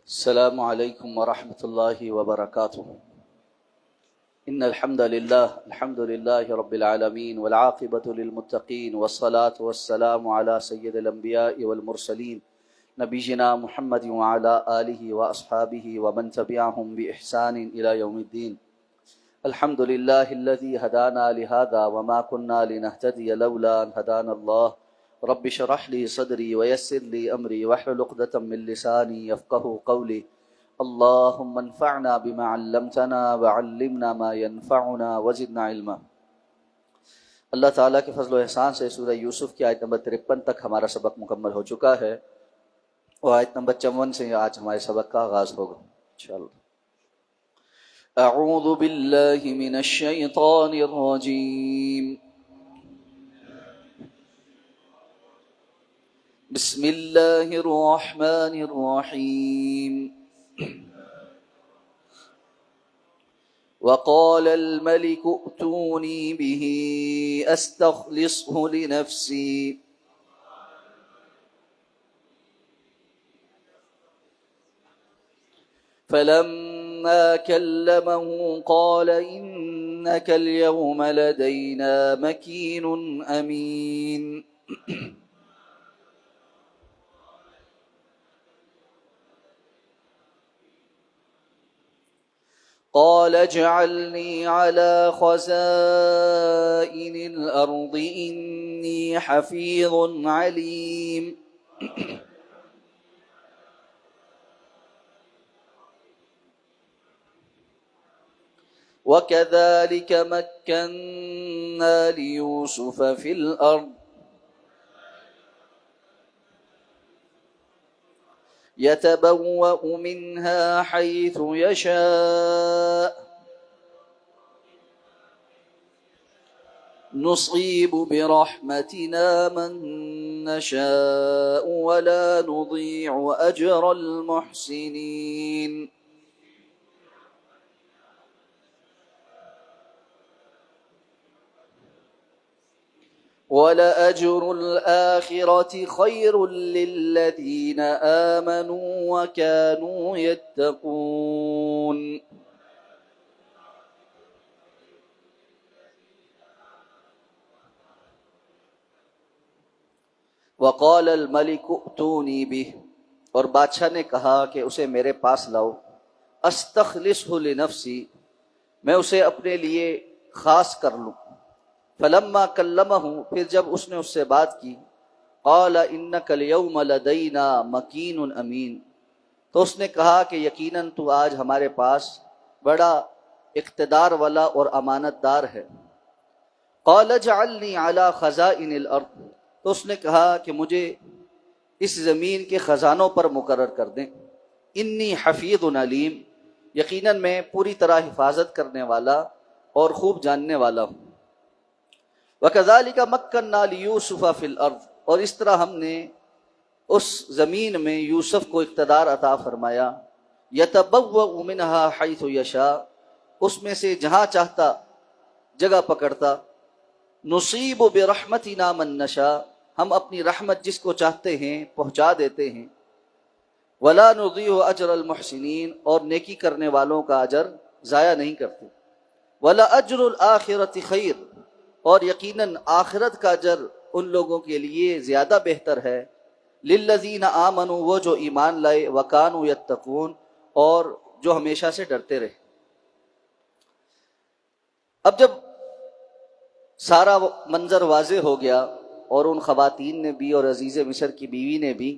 السلام عليكم ورحمة الله وبركاته. إن الحمد لله رب العالمين والعاقبة للمتقين والصلاة والسلام على سيد الأنبياء والمرسلين نبينا محمد وعلى آله وأصحابه ومن تبعهم بإحسان إلى يوم الدين. الحمد لله الذي هدانا لهذا وما كنا لنهتدي لولا أن هدانا الله. رب اشرح لي صدري ويسر لي أمري واحلل عقدة من لساني يفقهوا قولي. اللهم انفعنا بما علمتنا وعلمنا ما ينفعنا وزدنا علما. اللہ تعالیٰ کے فضل و احسان سے سورہ یوسف کی آیت نمبر 53 تک ہمارا سبق مکمل ہو چکا ہے، اور آیت نمبر 54 سے آج ہمارے سبق کا آغاز ہوگا انشاءاللہ. اعوذ باللہ من الشیطان الرجیم. بسم اللہ الرحمن الرحیم. وقال الملك ائتوني به استخلصه لنفسي فلما كلمه قال إنك اليوم لدينا مكين أمين. قال اجعلني على خزائن الأرض إني حفيظ عليم. وكذلك مكنا ليوسف في الأرض يتبوأ منها حيث يشاء نصيب برحمتنا من نشاء ولا نضيع أجر المحسنين. وَلَأَجْرُ الْآخِرَةِ خَيْرٌ لِّلَّذِينَ آمَنُوا وَكَانُوا يَتَّقُونَ. وَقَالَ الْمَلِكُ ائْتُونِي بِهِ، اور بادشاہ نے کہا کہ اسے میرے پاس لاؤ. استخلصہ لنفسی، میں اسے اپنے لیے خاص کر لوں. فلما کلمہ، پھر جب اس نے اس سے بات کی، قال انک الیوم لدینا مکین امین، تو اس نے کہا کہ یقیناً تو آج ہمارے پاس بڑا اقتدار والا اور امانت دار ہے. قال اجعلنی علی خزائن الارض، تو اس نے کہا کہ مجھے اس زمین کے خزانوں پر مقرر کر دیں. انی حفیظ علیم، یقیناً میں پوری طرح حفاظت کرنے والا اور خوب جاننے والا ہوں. وَكَذَلِكَ مَكَّنَّا لِيُوسُفَ فِي الْأَرْضِ، اور اس طرح ہم نے اس زمین میں یوسف کو اقتدار عطا فرمایا. يَتَبَوَّأُ مِنْهَا حَيْثُ يَشَاءُ، اس میں سے جہاں چاہتا جگہ پکڑتا. نُصِيبُ بِرَحْمَتِنَا مَن نَّشَاءُ، ہم اپنی رحمت جس کو چاہتے ہیں پہنچا دیتے ہیں. وَلَا نُضِيعُ أَجْرَ الْمُحْسِنِينَ، اور نیکی کرنے والوں کا اجر ضائع نہیں کرتے. وَلَأَجْرُ الْآخِرَةِ خَيْرٌ، اور یقیناً آخرت کا اجر ان لوگوں کے لیے زیادہ بہتر ہے. للذین آمنوا، وہ جو ایمان لائے، وکانوا یتقون، اور جو ہمیشہ سے ڈرتے رہے. اب جب سارا منظر واضح ہو گیا اور ان خواتین نے بھی اور عزیز مصر کی بیوی نے بھی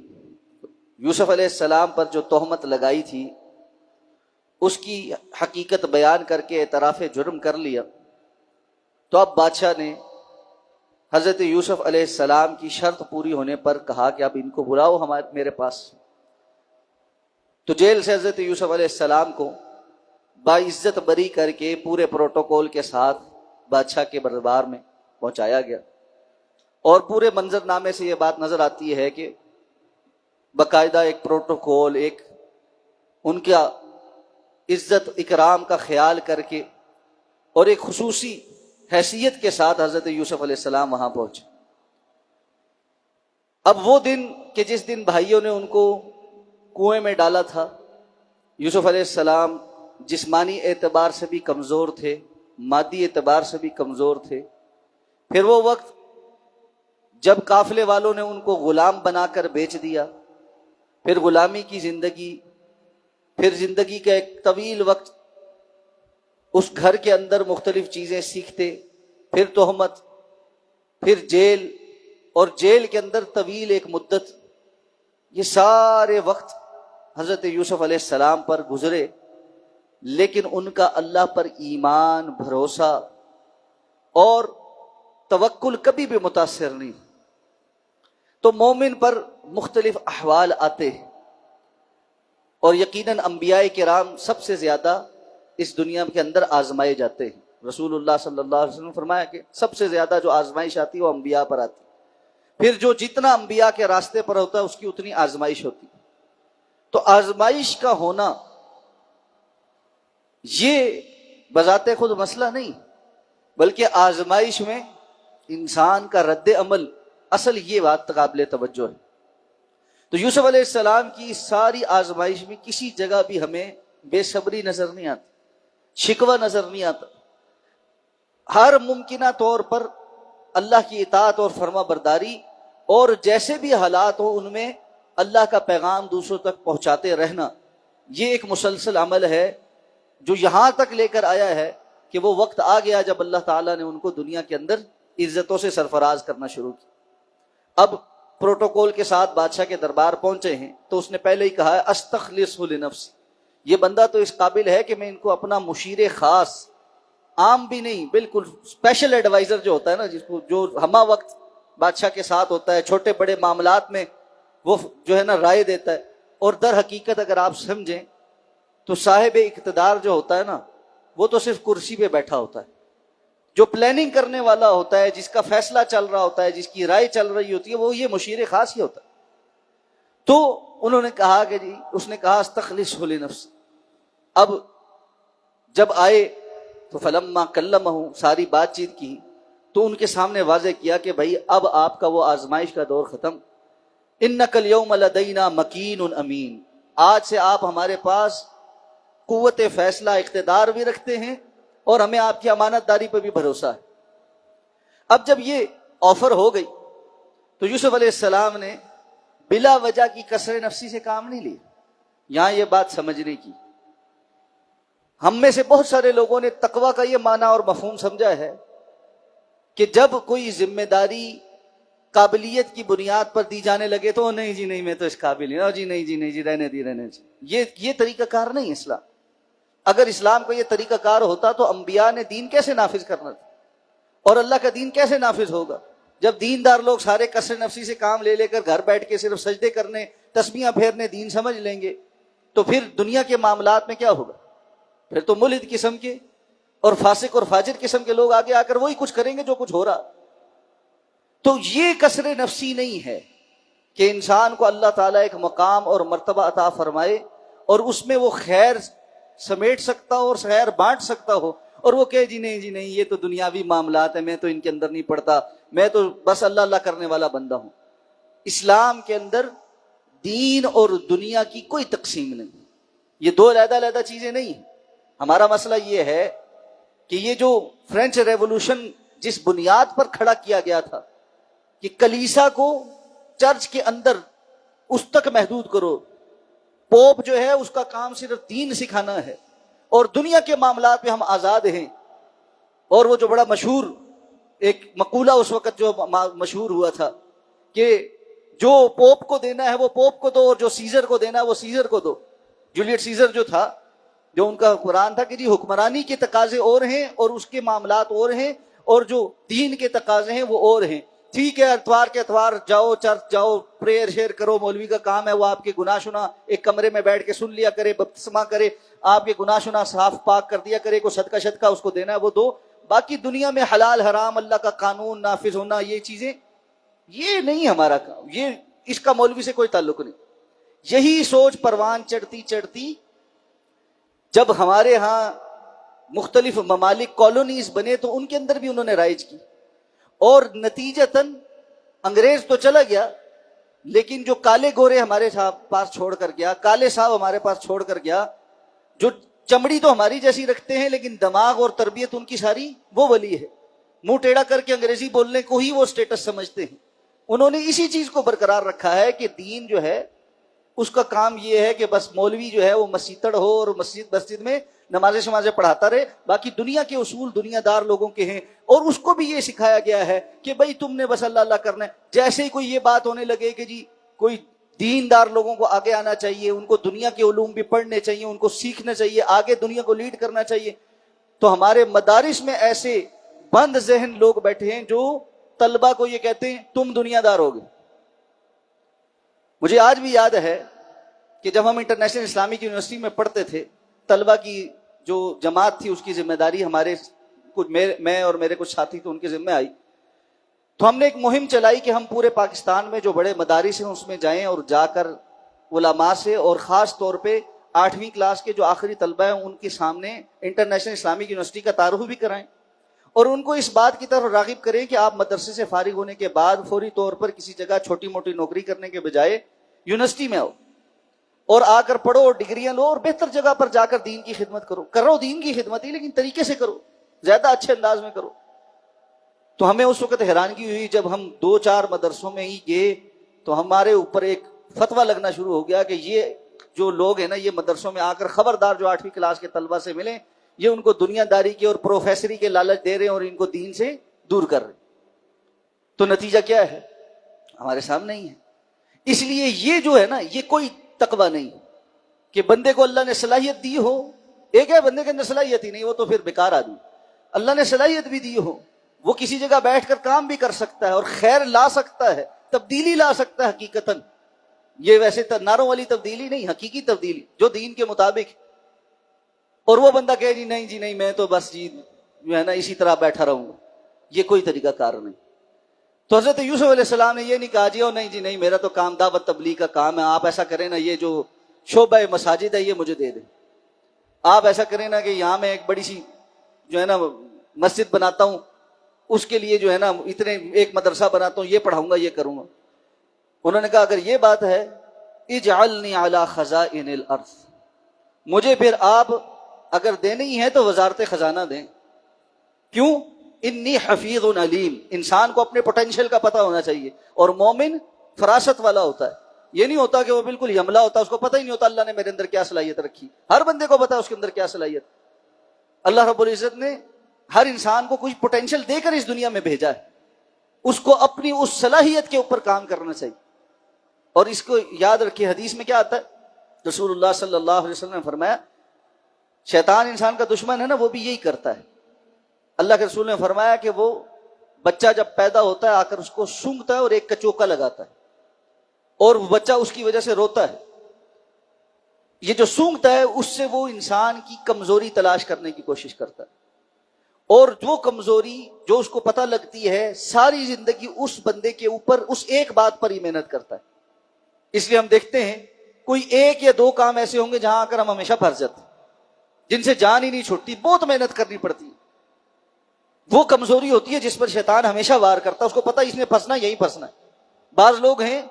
یوسف علیہ السلام پر جو تہمت لگائی تھی اس کی حقیقت بیان کر کے اعتراف جرم کر لیا، تو اب بادشاہ نے حضرت یوسف علیہ السلام کی شرط پوری ہونے پر کہا کہ اب ان کو بلاؤ میرے پاس. تو جیل سے حضرت یوسف علیہ السلام کو باعزت بری کر کے پورے پروٹوکول کے ساتھ بادشاہ کے دربار میں پہنچایا گیا. اور پورے منظر نامے سے یہ بات نظر آتی ہے کہ باقاعدہ ایک پروٹوکول، ایک ان کا عزت اکرام کا خیال کر کے اور ایک خصوصی حیثیت کے ساتھ حضرت یوسف علیہ السلام وہاں پہنچے. اب وہ دن کہ جس دن بھائیوں نے ان کو کنویں میں ڈالا تھا یوسف علیہ السلام جسمانی اعتبار سے بھی کمزور تھے، مادی اعتبار سے بھی کمزور تھے۔ پھر وہ وقت جب قافلے والوں نے ان کو غلام بنا کر بیچ دیا، پھر غلامی کی زندگی، پھر زندگی کا ایک طویل وقت اس گھر کے اندر مختلف چیزیں سیکھتے، پھر تہمت، پھر جیل، اور جیل کے اندر طویل ایک مدت، یہ سارے وقت حضرت یوسف علیہ السلام پر گزرے، لیکن ان کا اللہ پر ایمان، بھروسہ اور توکل کبھی بھی متاثر نہیں۔ تو مومن پر مختلف احوال آتے ہیں، اور یقیناً انبیاء کرام سب سے زیادہ اس دنیا کے اندر آزمائے جاتے ہیں۔ رسول اللہ صلی اللہ علیہ وسلم نے فرمایا کہ سب سے زیادہ جو آزمائش آتی ہے وہ انبیاء پر آتی ہے، پھر جو جتنا انبیاء کے راستے پر ہوتا ہے اس کی اتنی آزمائش ہوتی ہے۔ تو آزمائش کا ہونا یہ بذات خود مسئلہ نہیں، بلکہ آزمائش میں انسان کا رد عمل، اصل یہ بات قابل توجہ ہے۔ تو یوسف علیہ السلام کی ساری آزمائش میں کسی جگہ بھی ہمیں بے صبری نظر نہیں آتی، شکوہ نظر نہیں آتا، ہر ممکنہ طور پر اللہ کی اطاعت اور فرما برداری، اور جیسے بھی حالات ہوں ان میں اللہ کا پیغام دوسروں تک پہنچاتے رہنا، یہ ایک مسلسل عمل ہے جو یہاں تک لے کر آیا ہے کہ وہ وقت آ گیا جب اللہ تعالیٰ نے ان کو دنیا کے اندر عزتوں سے سرفراز کرنا شروع کیا۔ اب پروٹوکول کے ساتھ بادشاہ کے دربار پہنچے ہیں تو اس نے پہلے ہی کہا ہے استخلصہ لنفسی، یہ بندہ تو اس قابل ہے کہ میں ان کو اپنا مشیر خاص، عام بھی نہیں، بالکل اسپیشل ایڈوائزر جو ہوتا ہے نا، جس کو جو ہمہ وقت بادشاہ کے ساتھ ہوتا ہے، چھوٹے بڑے معاملات میں وہ جو ہے نا رائے دیتا ہے، اور در حقیقت اگر آپ سمجھیں تو صاحب اقتدار جو ہوتا ہے نا وہ تو صرف کرسی پہ بیٹھا ہوتا ہے، جو پلاننگ کرنے والا ہوتا ہے، جس کا فیصلہ چل رہا ہوتا ہے، جس کی رائے چل رہی ہوتی ہے، وہ یہ مشیر خاص ہی ہوتا ہے۔ تو انہوں نے کہا کہ جی، اس نے کہا استخلصہ لنفسی۔ اب جب آئے تو فلما کلمہ، ساری بات چیت کی تو ان کے سامنے واضح کیا کہ بھائی اب آپ کا وہ آزمائش کا دور ختم، انک الیوم لدینا مکین امین، آج سے آپ ہمارے پاس قوت فیصلہ، اقتدار بھی رکھتے ہیں، اور ہمیں آپ کی امانت داری پہ بھی بھروسہ ہے۔ اب جب یہ آفر ہو گئی تو یوسف علیہ السلام نے بلا وجہ کی کسر نفسی سے کام نہیں لیا۔ یہاں یہ بات سمجھنے کی، ہم میں سے بہت سارے لوگوں نے تقویٰ کا یہ معنی اور مفہوم سمجھا ہے کہ جب کوئی ذمہ داری قابلیت کی بنیاد پر دی جانے لگے تو نہیں جی نہیں میں تو اس قابل ہوں، جی نہیں جی نہیں جی رہنے دی، یہ طریقہ کار نہیں اسلام۔ اگر اسلام کا یہ طریقہ کار ہوتا تو انبیاء نے دین کیسے نافذ کرنا تھا، اور اللہ کا دین کیسے نافذ ہوگا جب دیندار لوگ سارے کسر نفسی سے کام لے لے کر گھر بیٹھ کے صرف سجدے کرنے، تسبیحاں پھیرنے دین سمجھ لیں گے، تو پھر دنیا کے معاملات میں کیا ہوگا؟ پھر تو ملحد قسم کے اور فاسق اور فاجر قسم کے لوگ آگے آ کر وہی کچھ کریں گے جو کچھ ہو رہا۔ تو یہ کسر نفسی نہیں ہے کہ انسان کو اللہ تعالیٰ ایک مقام اور مرتبہ عطا فرمائے اور اس میں وہ خیر سمیٹ سکتا ہو اور خیر بانٹ سکتا ہو، اور وہ کہے جی نہیں یہ تو دنیاوی معاملات ہیں، میں تو ان کے اندر نہیں پڑتا، میں تو بس اللہ اللہ کرنے والا بندہ ہوں۔ اسلام کے اندر دین اور دنیا کی کوئی تقسیم نہیں، یہ دو علیحدہ چیزیں نہیں ہیں۔ ہمارا مسئلہ یہ ہے کہ یہ جو فرینچ ریولوشن جس بنیاد پر کھڑا کیا گیا تھا کہ کلیسا کو چرچ کے اندر اس تک محدود کرو، پوپ جو ہے اس کا کام صرف دین سکھانا ہے، اور دنیا کے معاملات میں ہم آزاد ہیں، اور وہ جو بڑا مشہور ایک مقولہ اس وقت جو مشہور ہوا تھا کہ جو پوپ کو دینا ہے وہ پوپ کو دو، اور جو سیزر کو دینا ہے وہ سیزر کو دو۔ جولیٹ سیزر جو تھا، جو ان کا قرآن تھا کہ جی حکمرانی کے تقاضے اور ہیں اور اس کے معاملات اور ہیں، اور جو دین کے تقاضے ہیں وہ اور ہیں۔ ٹھیک ہے، اتوار کے اتوار جاؤ چرچ جاؤ، پریئر شیئر کرو، مولوی کا کام ہے وہ آپ کے گناہ شنا ایک کمرے میں بیٹھ کے سن لیا کرے، بپتسمہ کرے، آپ کے گناہ شنا صاف پاک کر دیا کرے، کوئی صدقہ اس کو دینا ہے وہ دو۔ باقی دنیا میں حلال حرام، اللہ کا قانون نافذ ہونا، یہ چیزیں یہ نہیں ہمارا کام، یہ اس کا مولوی سے کوئی تعلق نہیں۔ یہی سوچ پروان چڑھتی جب ہمارے ہاں مختلف ممالک کالونیز بنے تو ان کے اندر بھی انہوں نے رائج کی، اور نتیجتاً انگریز تو چلا گیا، لیکن جو کالے گورے ہمارے پاس چھوڑ کر گیا، کالے صاحب ہمارے پاس چھوڑ کر گیا، جو چمڑی تو ہماری جیسی رکھتے ہیں لیکن دماغ اور تربیت ان کی ساری وہ ولی ہے، منہ ٹیڑھا کر کے انگریزی بولنے کو ہی وہ سٹیٹس سمجھتے ہیں۔ انہوں نے اسی چیز کو برقرار رکھا ہے کہ دین جو ہے اس کا کام یہ ہے کہ بس مولوی جو ہے وہ مسیتڑ ہو اور مسجد میں نمازیں شمازیں پڑھاتا رہے، باقی دنیا کے اصول دنیا دار لوگوں کے ہیں۔ اور اس کو بھی یہ سکھایا گیا ہے کہ بھائی تم نے بس اللہ اللہ کرنا ہے۔ جیسے ہی کوئی یہ بات ہونے لگے کہ جی کوئی دیندار لوگوں کو آگے آنا چاہیے، ان کو دنیا کے علوم بھی پڑھنے چاہیے، ان کو سیکھنا چاہیے، آگے دنیا کو لیڈ کرنا چاہیے، تو ہمارے مدارس میں ایسے بند ذہن لوگ بیٹھے ہیں جو طلبہ کو یہ کہتے ہیں تم دنیا دار ہوگے۔ مجھے آج بھی یاد ہے کہ جب ہم انٹرنیشنل اسلامک یونیورسٹی میں پڑھتے تھے، طلبہ کی جو جماعت تھی اس کی ذمہ داری ہمارے کچھ میں اور میرے کچھ ساتھی تو ان کے ذمہ آئی، تو ہم نے ایک مہم چلائی کہ ہم پورے پاکستان میں جو بڑے مدارس ہیں اس میں جائیں اور جا کر علماء سے اور خاص طور پہ 8ویں کلاس کے جو آخری طلبہ ہیں ان کے سامنے انٹرنیشنل اسلامک یونیورسٹی کا تعارف بھی کرائیں اور ان کو اس بات کی طرف راغب کریں کہ آپ مدرسے سے فارغ ہونے کے بعد فوری طور پر کسی جگہ چھوٹی موٹی نوکری کرنے کے بجائے یونیورسٹی میں آؤ اور آ کر پڑھو اور ڈگریاں لو اور بہتر جگہ پر جا کر دین کی خدمت کرو دین کی خدمت ہی لیکن طریقے سے کرو، زیادہ اچھے انداز میں کرو۔ تو ہمیں اس وقت حیرانگی ہوئی جب ہم 2-4 مدرسوں میں ہی گئے تو ہمارے اوپر ایک فتویٰ لگنا شروع ہو گیا کہ یہ جو لوگ ہیں نا یہ مدرسوں میں آ کر خبردار جو 8ویں کلاس کے طلبہ سے ملیں، یہ ان کو دنیا داری کے اور پروفیسری کے لالچ دے رہے ہیں اور ان کو دین سے دور کر رہے ہیں۔ تو نتیجہ کیا ہے ہمارے سامنے ہی ہے۔ اس لیے یہ جو ہے نا یہ کوئی تقویٰ نہیں کہ بندے کو اللہ نے صلاحیت دی ہو، ایک ہے بندے کے اندر صلاحیت ہی نہیں وہ تو پھر بیکار آدمی، اللہ نے صلاحیت بھی دی ہو، وہ کسی جگہ بیٹھ کر کام بھی کر سکتا ہے اور خیر لا سکتا ہے، تبدیلی لا سکتا ہے حقیقتاً، یہ ویسے نعروں والی تبدیلی نہیں، حقیقی تبدیلی جو دین کے مطابق۔ اور وہ بندہ کہے جی نہیں میں تو بس جی جو ہے نا اسی طرح بیٹھا رہوں گا، یہ کوئی طریقہ کار نہیں۔ تو حضرت یوسف علیہ السلام نے یہ نہیں کہا جی نہیں میرا تو کام دعوت تبلیغ کا کام ہے، آپ ایسا کریں نا یہ جو شعبہ مساجد ہے یہ مجھے دے دیں، آپ ایسا کریں نا کہ یہاں میں ایک بڑی سی جو ہے نا مسجد بناتا ہوں، اس کے لیے جو ہے نا اتنے ایک مدرسہ بناتا ہوں، یہ پڑھاؤں گا یہ کروں گا۔ انہوں نے کہا اگر یہ بات ہے اجعلنی علی خزائن الارض، مجھے پھر آپ اگر دینے ہی ہیں تو وزارت خزانہ دیں۔ کیوں؟ انی حفیظ علیم، انسان کو اپنے پوٹینشیل کا پتہ ہونا چاہیے، اور مومن فراست والا ہوتا ہے، یہ نہیں ہوتا کہ وہ بالکل یملا ہوتا ہے، اس کو پتہ ہی نہیں ہوتا اللہ نے میرے اندر کیا صلاحیت رکھی۔ ہر بندے کو پتا ہے اس کے اندر کیا صلاحیت، اللہ رب العزت نے ہر انسان کو کچھ پوٹینشیل دے کر اس دنیا میں بھیجا ہے، اس کو اپنی اس صلاحیت کے اوپر کام کرنا چاہیے۔ اور اس کو یاد رکھیے حدیث میں کیا آتا ہے، رسول اللہ صلی اللہ علیہ وسلم نے فرمایا شیطان انسان کا دشمن ہے نا وہ بھی یہی کرتا ہے۔ اللہ کے رسول نے فرمایا کہ وہ بچہ جب پیدا ہوتا ہے آ کر اس کو سونگھتا ہے اور ایک کچوکا لگاتا ہے اور وہ بچہ اس کی وجہ سے روتا ہے، یہ جو سونگھتا ہے اس سے وہ انسان کی کمزوری تلاش کرنے کی کوشش کرتا ہے، اور جو کمزوری جو اس کو پتہ لگتی ہے ساری زندگی اس بندے کے اوپر اس ایک بات پر ہی محنت کرتا ہے۔ اس لیے ہم دیکھتے ہیں کوئی 1 یا 2 کام ایسے ہوں گے جہاں آ کر ہم ہمیشہ پھنس جاتے ہیں، جن سے جان ہی نہیں چھوٹتی، بہت محنت کرنی پڑتی ہے۔ وہ کمزوری ہوتی ہے جس پر شیطان ہمیشہ وار کرتا ہے، اس کو پتہ اس نے پھنسنا یہی پھنسنا ہے۔ بعض لوگ ہیں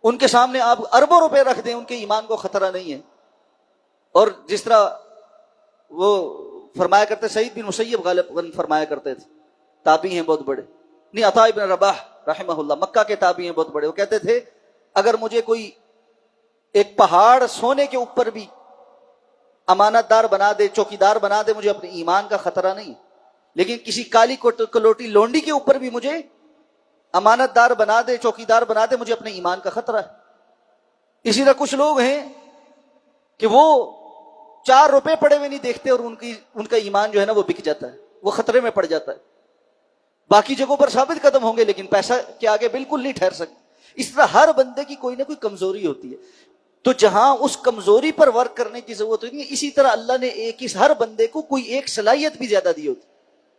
ان کے سامنے آپ اربوں روپے رکھ دیں ان کے ایمان کو خطرہ نہیں ہے، اور جس طرح وہ فرمایا کرتے سعید بن مسیب غالباً فرمایا کرتے تھے، تابعی ہیں بہت بڑے، نہیں عطا ابن رباح رحمہ اللہ مکہ کے تابعی ہیں بہت بڑے، وہ کہتے تھے اگر مجھے کوئی ایک پہاڑ سونے کے اوپر بھی امانت دار بنا دے، چوکیدار بنا دے، مجھے اپنے ایمان کا خطرہ نہیں، لیکن کسی کالی کلوٹی لونڈی کے اوپر بھی مجھے امانت دار بنا دے، چوکیدار بنا دے، مجھے اپنے ایمان کا خطرہ ہے۔ اسی طرح کچھ لوگ ہیں کہ وہ 4 روپے پڑے ہوئے نہیں دیکھتے اور ان کا ایمان جو ہے نا وہ بک جاتا ہے، وہ خطرے میں پڑ جاتا ہے۔ باقی جگہوں پر ثابت قدم ہوں گے لیکن پیسہ کے آگے بالکل نہیں ٹھہر سکتے۔ اس طرح ہر بندے کی کوئی نہ کوئی کمزوری ہوتی ہے، تو جہاں اس کمزوری پر ورک کرنے کی ضرورت ہوتی ہے، اسی طرح اللہ نے ہر بندے کو کوئی ایک صلاحیت بھی زیادہ دی ہوتی،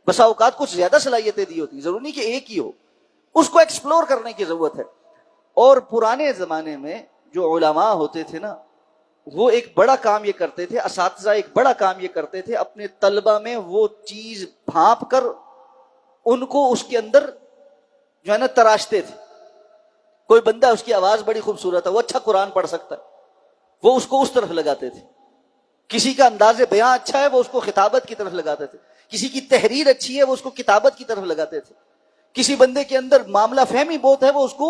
بسا اوقات کچھ زیادہ صلاحیتیں دی ہوتی، ضروری نہیں کہ ایک ہی ہو، اس کو ایکسپلور کرنے کی ضرورت ہے۔ اور پرانے زمانے میں جو علماء ہوتے تھے نا وہ ایک بڑا کام یہ کرتے تھے، اساتذہ ایک بڑا کام یہ کرتے تھے، اپنے طلبہ میں وہ چیز بھانپ کر ان کو اس کے اندر جو ہے نا تراشتے تھے۔ کوئی بندہ اس کی آواز بڑی خوبصورت ہے، وہ اچھا قرآن پڑھ سکتا ہے، وہ اس کو اس طرف لگاتے تھے، کسی کا انداز بیان اچھا ہے وہ اس کو خطابت کی طرف لگاتے تھے، کسی کی تحریر اچھی ہے وہ اس کو کتابت کی طرف لگاتے تھے، کسی بندے کے اندر معاملہ فہمی بہت ہے وہ اس کو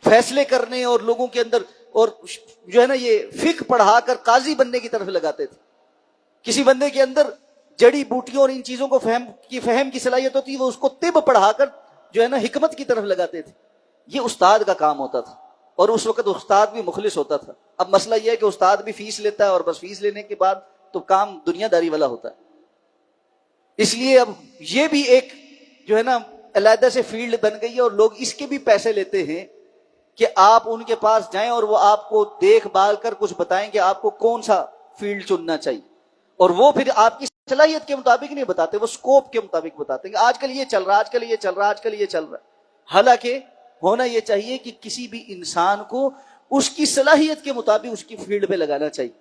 فیصلے کرنے اور لوگوں کے اندر اور جو ہے نا یہ فقہ پڑھا کر قاضی بننے کی طرف لگاتے تھے، کسی بندے کے اندر جڑی بوٹیوں اور ان چیزوں کو فہم کی صلاحیت ہوتی وہ اس کو طب پڑھا کر جو ہے نا حکمت کی طرف لگاتے تھے۔ یہ استاد کا کام ہوتا تھا، اور اس وقت استاد بھی مخلص ہوتا تھا۔ اب مسئلہ یہ ہے کہ استاد بھی فیس لیتا ہے اور بس فیس لینے کے بعد تو کام دنیا داری والا ہوتا ہے۔ اس لیے اب یہ بھی ایک جو ہے نا علیحدہ سے فیلڈ بن گئی ہے، اور لوگ اس کے بھی پیسے لیتے ہیں کہ آپ ان کے پاس جائیں اور وہ آپ کو دیکھ بھال کر کچھ بتائیں کہ آپ کو کون سا فیلڈ چننا چاہیے، اور وہ پھر آپ کی صلاحیت کے مطابق نہیں بتاتے، وہ سکوپ کے مطابق بتاتے ہیں کہ آج کل یہ چل رہا، آج کل یہ چل رہا، آج کل یہ چل رہا۔ حالانکہ ہونا یہ چاہیے کہ کسی بھی انسان کو اس کی صلاحیت کے مطابق اس کی فیلڈ پہ لگانا چاہیے۔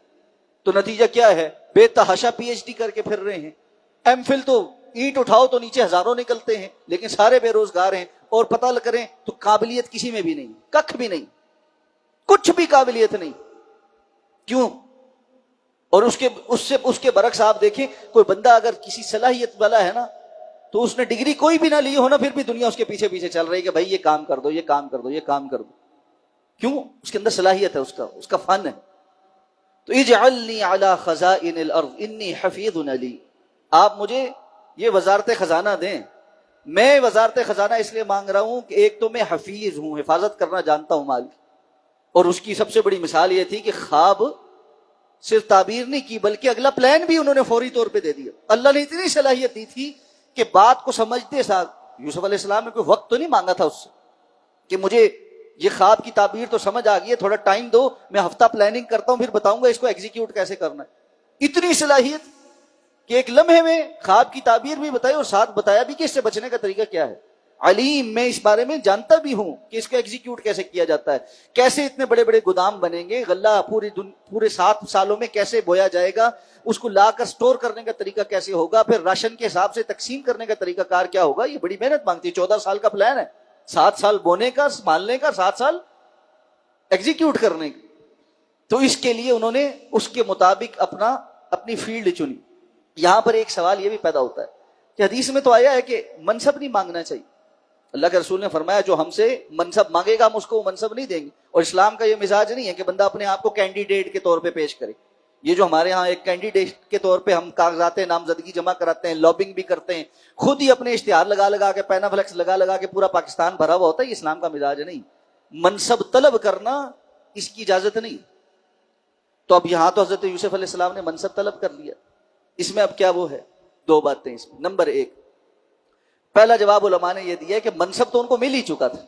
تو نتیجہ کیا ہے؟ بے تحاشا پی ایچ ڈی کر کے پھر رہے ہیں، ایم فل تو اینٹ اٹھاؤ تو نیچے ہزاروں نکلتے ہیں، لیکن سارے بے روزگار ہیں، اور پتہ کریں تو قابلیت کسی میں بھی نہیں، ککھ بھی نہیں، کچھ بھی قابلیت نہیں۔ کیوں؟ اور اس کے برعکس آپ دیکھیں، کوئی بندہ اگر کسی صلاحیت والا ہے نا تو اس نے ڈگری کوئی بھی نہ لی ہونا، پھر بھی دنیا اس کے پیچھے پیچھے چل رہی ہے کہ بھائی یہ کام کر دو، یہ کام کر دو، یہ کام کر دو۔ کیوں؟ اس کے اندر صلاحیت ہے، اس کا فن ہے۔ تو اجعلنی علی خزائن الارض انی حفیظ علی، آپ مجھے یہ وزارت خزانہ دیں۔ میں وزارت خزانہ اس لیے مانگ رہا ہوں کہ ایک تو میں حفیظ ہوں، حفاظت کرنا جانتا ہوں مال کی، اور اس کی سب سے بڑی مثال یہ تھی کہ خواب صرف تعبیر نہیں کی بلکہ اگلا پلان بھی انہوں نے فوری طور پہ دے دیا۔ اللہ نے اتنی صلاحیت دی تھی کہ بات کو سمجھتے ساتھ یوسف علیہ السلام نے کوئی وقت تو نہیں مانگا تھا اس سے کہ مجھے یہ خواب کی تعبیر تو سمجھ آ گئی ہے، تھوڑا ٹائم دو، میں ہفتہ پلاننگ کرتا ہوں، پھر بتاؤں گا اس کو ایگزیکیوٹ کیسے کرنا ہے۔ اتنی صلاحیت کہ ایک لمحے میں خواب کی تعبیر بھی بتائی اور ساتھ بتایا بھی کہ اس سے بچنے کا طریقہ کیا ہے۔ علیم، میں اس بارے میں جانتا بھی ہوں کہ اس کو ایگزیکیوٹ کیسے کیا جاتا ہے، کیسے اتنے بڑے بڑے گودام بنیں گے، غلہ پورے 7 سالوں میں کیسے بویا جائے گا، اس کو لا کر سٹور کرنے کا طریقہ کیسے ہوگا، پھر راشن کے حساب سے تقسیم کرنے کا طریقہ کار کیا ہوگا۔ یہ بڑی محنت مانگتی ہے، 14 سال کا پلان ہے، 7 سال بونے کا، سنبھالنے کا، 7 سال ایگزیکیوٹ کرنے کا۔ تو اس کے لیے انہوں نے اس کے مطابق اپنی فیلڈ چنی۔ یہاں پر ایک سوال یہ بھی پیدا ہوتا ہے کہ حدیث میں تو آیا ہے کہ منصب نہیں مانگنا چاہیے، اللہ کے رسول نے فرمایا جو ہم سے منصب مانگے گا ہم اس کو منصب نہیں دیں گے، اور اسلام کا یہ مزاج نہیں ہے کہ بندہ اپنے آپ کو کینڈیڈیٹ کے طور پہ پیش کرے۔ یہ جو ہمارے ہاں ایک کینڈیڈیٹ کے طور پہ ہم کاغذات نامزدگی جمع کراتے ہیں، لابنگ بھی کرتے ہیں، خود ہی اپنے اشتہار لگا کے، پینا فلیکس لگا کے پورا پاکستان بھرا ہوا ہوتا ہے، یہ اسلام کا مزاج نہیں۔ منصب طلب کرنا اس کی اجازت نہیں۔ تو اب یہاں تو حضرت یوسف علیہ السلام نے منصب طلب کر لیا، اس میں اب کیا وہ ہے؟ 2 باتیں اس میں۔ نمبر 1، پہلا جواب علماء نے یہ دیا ہے کہ منصب تو ان کو مل ہی چکا تھا،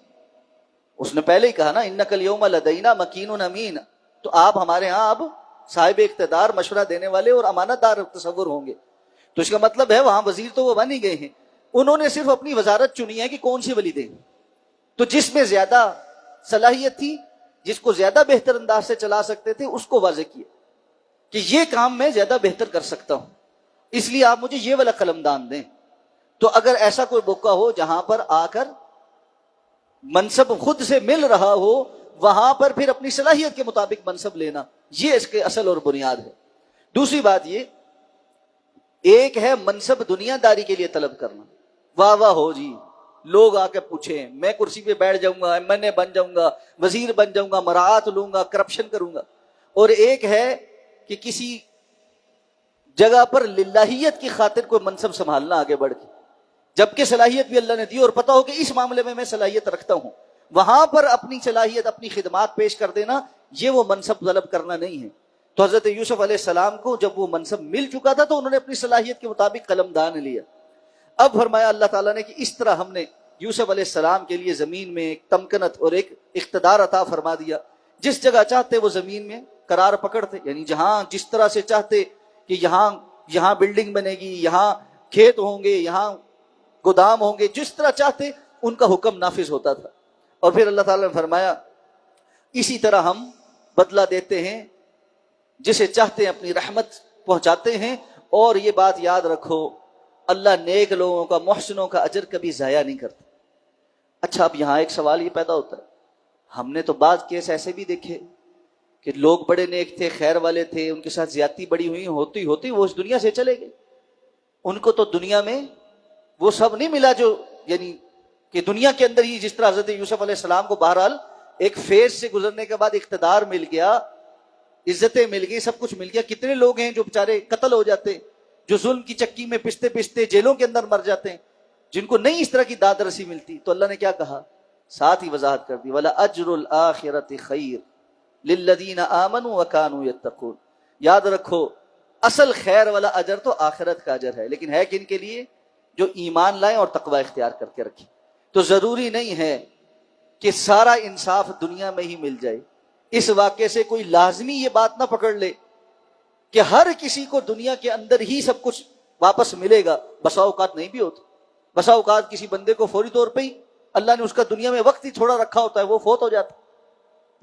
اس نے پہلے ہی کہا نا انک الیوم لدینا مکین امین، تو آپ ہمارے ہاں اب صاحب اقتدار، مشورہ دینے والے اور امانت دار تصور ہوں گے۔ تو اس کا مطلب ہے وہاں وزیر تو وہ بن ہی گئے ہیں، انہوں نے صرف اپنی وزارت چنی ہے کہ کون سی ولی دیں۔ تو جس میں زیادہ صلاحیت تھی، جس کو زیادہ بہتر انداز سے چلا سکتے تھے، اس کو واضح کیا کہ یہ کام میں زیادہ بہتر کر سکتا ہوں، اس لیے آپ مجھے یہ والا قلمدان دیں۔ تو اگر ایسا کوئی موقع ہو جہاں پر آ کر منصب خود سے مل رہا ہو، وہاں پر پھر اپنی صلاحیت کے مطابق منصب لینا، یہ اس کے اصل اور بنیاد ہے۔ دوسری بات یہ، ایک ہے منصب دنیا داری کے لیے طلب کرنا، واہ واہ ہو جی، لوگ آ کے پوچھیں، میں کرسی پہ بیٹھ جاؤں گا، ایم این اے بن جاؤں گا، وزیر بن جاؤں گا، مراعات لوں گا، کرپشن کروں گا۔ اور ایک ہے کہ کسی جگہ پر للہیت کی خاطر کوئی منصب سنبھالنا آگے بڑھ کے، جبکہ صلاحیت بھی اللہ نے دی اور پتا ہو کہ اس معاملے میں صلاحیت رکھتا ہوں، وہاں پر اپنی صلاحیت، اپنی خدمات پیش کر دینا، یہ وہ منصب طلب کرنا نہیں ہے۔ تو حضرت یوسف علیہ السلام کو جب وہ منصب مل چکا تھا تو انہوں نے اپنی صلاحیت کے مطابق قلمدان لیا۔ اب فرمایا اللہ تعالیٰ نے کہ اس طرح ہم نے یوسف علیہ السلام کے لیے زمین میں ایک تمکنت اور ایک اقتدار عطا فرما دیا، جس جگہ چاہتے وہ زمین میں قرار پکڑتے، یعنی جہاں جس طرح سے چاہتے کہ یہاں بلڈنگ بنے گی، یہاں کھیت ہوں گے، یہاں گودام ہوں گے، جس طرح چاہتے ان کا حکم نافذ ہوتا تھا۔ اور پھر اللہ تعالیٰ نے فرمایا اسی طرح ہم بدلہ دیتے ہیں، جسے چاہتے ہیں اپنی رحمت پہنچاتے ہیں، اور یہ بات یاد رکھو اللہ نیک لوگوں کا، محسنوں کا اجر کبھی ضائع نہیں کرتا۔ اچھا، اب یہاں ایک سوال یہ پیدا ہوتا ہے، ہم نے تو بعض کیس ایسے بھی دیکھے کہ لوگ بڑے نیک تھے، خیر والے تھے، ان کے ساتھ زیادتی بڑی ہوئی، ہوتی ہوتی وہ اس دنیا سے چلے گئے. ان کو تو دنیا میں وہ سب نہیں ملا جو، یعنی کہ دنیا کے اندر ہی جس طرح حضرت یوسف علیہ السلام کو بہرحال ایک فیز سے گزرنے کے بعد اقتدار مل گیا، عزتیں مل گئی، سب کچھ مل گیا. کتنے لوگ ہیں جو بیچارے قتل ہو جاتے، جو ظلم کی چکی میں پستے پستے جیلوں کے اندر مر جاتے ہیں، جن کو نہیں اس طرح کی داد رسی ملتی. تو اللہ نے کیا کہا؟ ساتھ ہی وضاحت کر دی، وَلَأَجْرُ الْآخِرَةِ خَيْرٌ لِلَّذِينَ آمَنُوا وَكَانُوا يَتَّقُونَ. یاد رکھو اصل خیر والا اجر تو آخرت کا اجر ہے، لیکن ہے کن کے لیے؟ جو ایمان لائیں اور تقوی اختیار کر کے رکھیں. تو ضروری نہیں ہے کہ سارا انصاف دنیا میں ہی مل جائے. اس واقعے سے کوئی لازمی یہ بات نہ پکڑ لے کہ ہر کسی کو دنیا کے اندر ہی سب کچھ واپس ملے گا. بسا اوقات نہیں بھی ہوتا. بسا اوقات کسی بندے کو فوری طور پہ ہی اللہ نے اس کا دنیا میں وقت ہی تھوڑا رکھا ہوتا ہے، وہ فوت ہو جاتا،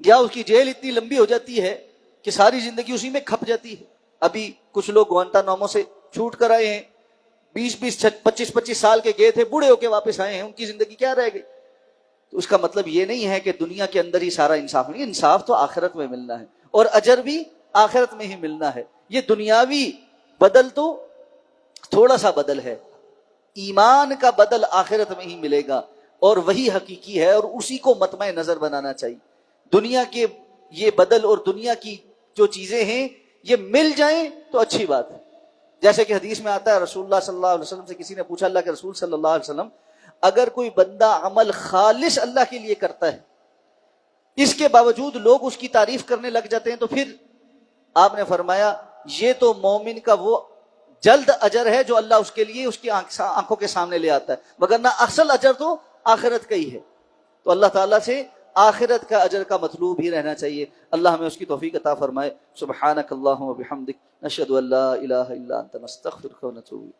یا اس کی جیل اتنی لمبی ہو جاتی ہے کہ ساری زندگی اسی میں کھپ جاتی ہے. ابھی کچھ لوگ گوانتانامو سے چھوٹ کر آئے ہیں، 20-25 سال کے گئے تھے، بوڑھے ہو کے واپس آئے ہیں، ان کی زندگی کیا رہ گئی؟ تو اس کا مطلب یہ نہیں ہے کہ دنیا کے اندر ہی سارا انصاف نہیں، انصاف تو آخرت میں ملنا ہے، اور اجر بھی آخرت میں ہی ملنا ہے. یہ دنیاوی بدل تو تھوڑا سا بدل ہے، ایمان کا بدل آخرت میں ہی ملے گا، اور وہی حقیقی ہے، اور اسی کو مطمع نظر بنانا چاہیے. دنیا کے یہ بدل اور دنیا کی جو چیزیں ہیں یہ مل جائیں تو اچھی بات ہے. جیسے کہ حدیث میں آتا ہے، رسول اللہ صلی اللہ علیہ وسلم سے کسی نے پوچھا، اللہ کے رسول صلی اللہ علیہ وسلم، اگر کوئی بندہ عمل خالص اللہ کے لیے کرتا ہے، اس کے باوجود لوگ اس کی تعریف کرنے لگ جاتے ہیں، تو پھر آپ نے فرمایا یہ تو مومن کا وہ جلد اجر ہے جو اللہ اس کے لیے اس کی آنکھوں کے سامنے لے آتا ہے، وگرنہ اصل اجر تو آخرت کا ہی ہے. تو اللہ تعالیٰ سے آخرت کا اجر کا مطلوب ہی رہنا چاہیے. اللہ ہمیں اس کی توفیق عطا فرمائے. سبحانک اللہم و بحمدک، نشہد ان لا الہ الا انت، نستغفرک و نتوب الیک.